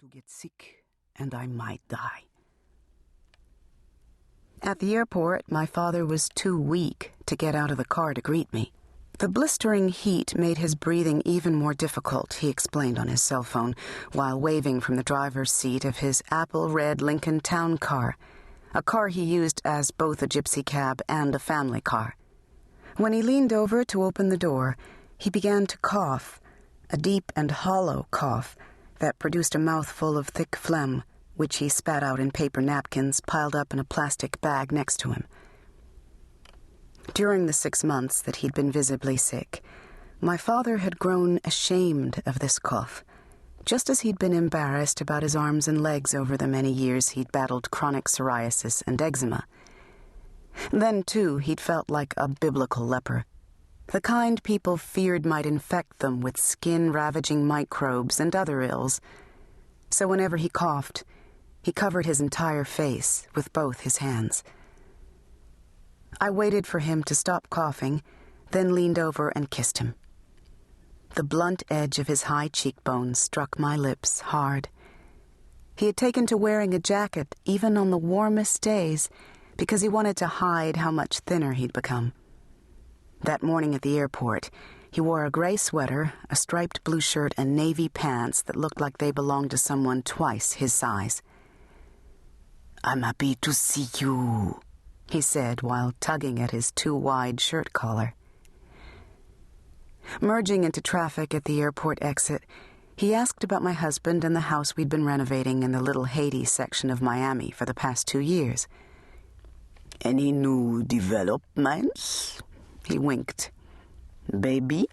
to get sick, and I might die. At the airport, my father was too weak to get out of the car to greet me. The blistering heat made his breathing even more difficult, he explained on his cell phone, while waving from the driver's seat of his apple-red Lincoln Town car, a car he used as both a gypsy cab and a family car. When he leaned over to open the door, he began to cough, a deep and hollow cough that produced a mouthful of thick phlegm, which he spat out in paper napkins piled up in a plastic bag next to him. During the 6 months that he'd been visibly sick, my father had grown ashamed of this cough, just as he'd been embarrassed about his arms and legs over the many years he'd battled chronic psoriasis and eczema. Then, too, he'd felt like a biblical leper, the kind people feared might infect them with skin-ravaging microbes and other ills. So whenever he coughed, he covered his entire face with both his hands. I waited for him to stop coughing, then leaned over and kissed him. The blunt edge of his high cheekbones struck my lips hard. He had taken to wearing a jacket even on the warmest days because he wanted to hide how much thinner he'd become. That morning at the airport, he wore a gray sweater, a striped blue shirt, and navy pants that looked like they belonged to someone twice his size. "I'm happy to see you," he said while tugging at his too-wide shirt collar. Merging into traffic at the airport exit, he asked about my husband and the house we'd been renovating in the little Haiti section of Miami for the past 2 years. "Any new developments?" He winked. "Baby?"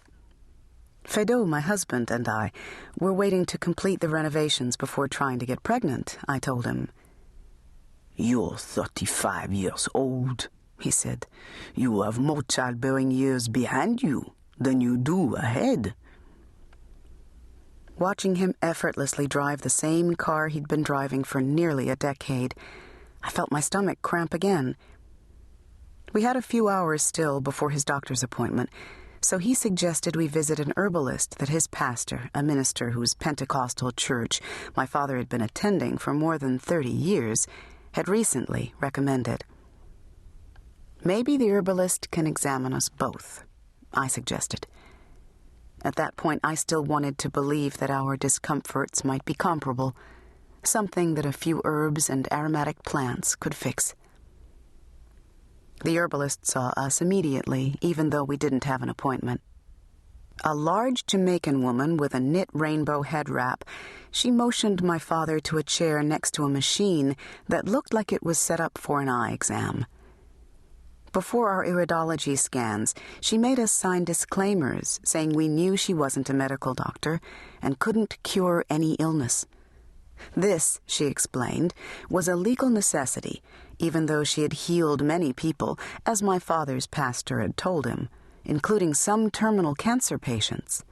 Fedo, my husband, and I were waiting to complete the renovations before trying to get pregnant, I told him. "You're 35 years old," he said. "You have more childbearing years behind you than you do ahead." Watching him effortlessly drive the same car he'd been driving for nearly a decade, I felt my stomach cramp again. We had a few hours still before his doctor's appointment, so he suggested we visit an herbalist that his pastor, a minister whose Pentecostal church my father had been attending for more than 30 years, had recently recommended. "Maybe the herbalist can examine us both," I suggested. At that point, I still wanted to believe that our discomforts might be comparable, something that a few herbs and aromatic plants could fix. The herbalist saw us immediately, even though we didn't have an appointment. A large Jamaican woman with a knit rainbow head wrap, she motioned my father to a chair next to a machine that looked like it was set up for an eye exam. Before our iridology scans, she made us sign disclaimers saying we knew she wasn't a medical doctor and couldn't cure any illness. This, she explained, was a legal necessity, even though she had healed many people, as my father's pastor had told him, including some terminal cancer patients.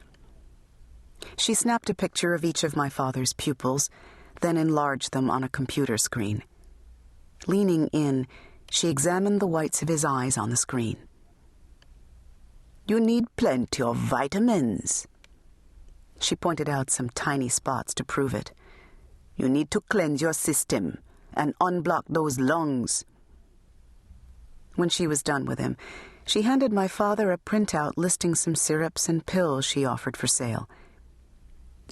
She snapped a picture of each of my father's pupils, then enlarged them on a computer screen. Leaning in, she examined the whites of his eyes on the screen. "You need plenty of vitamins." She pointed out some tiny spots to prove it. "You need to cleanse your system and unblock those lungs." When she was done with him, she handed my father a printout listing some syrups and pills she offered for sale.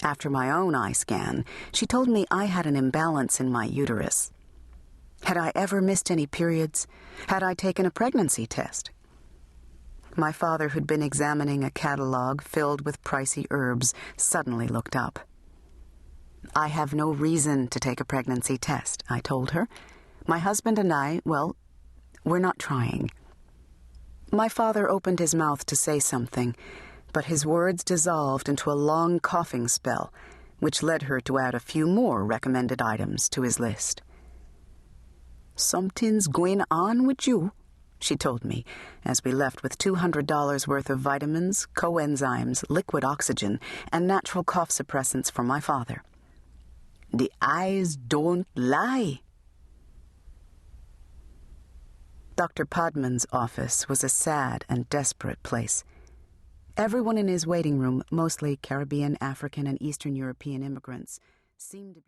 After my own eye scan, she told me I had an imbalance in my uterus. Had I ever missed any periods? Had I taken a pregnancy test? My father, who'd been examining a catalog filled with pricey herbs, suddenly looked up. "I have no reason to take a pregnancy test," I told her. "My husband and I, well, we're not trying." My father opened his mouth to say something, but his words dissolved into a long coughing spell, which led her to add a few more recommended items to his list. "Something's going on with you," she told me, as we left with $200 worth of vitamins, coenzymes, liquid oxygen, and natural cough suppressants for my father. "The eyes don't lie." Dr. Podman's office was a sad and desperate place. Everyone in his waiting room, mostly Caribbean, African, and Eastern European immigrants, seemed to be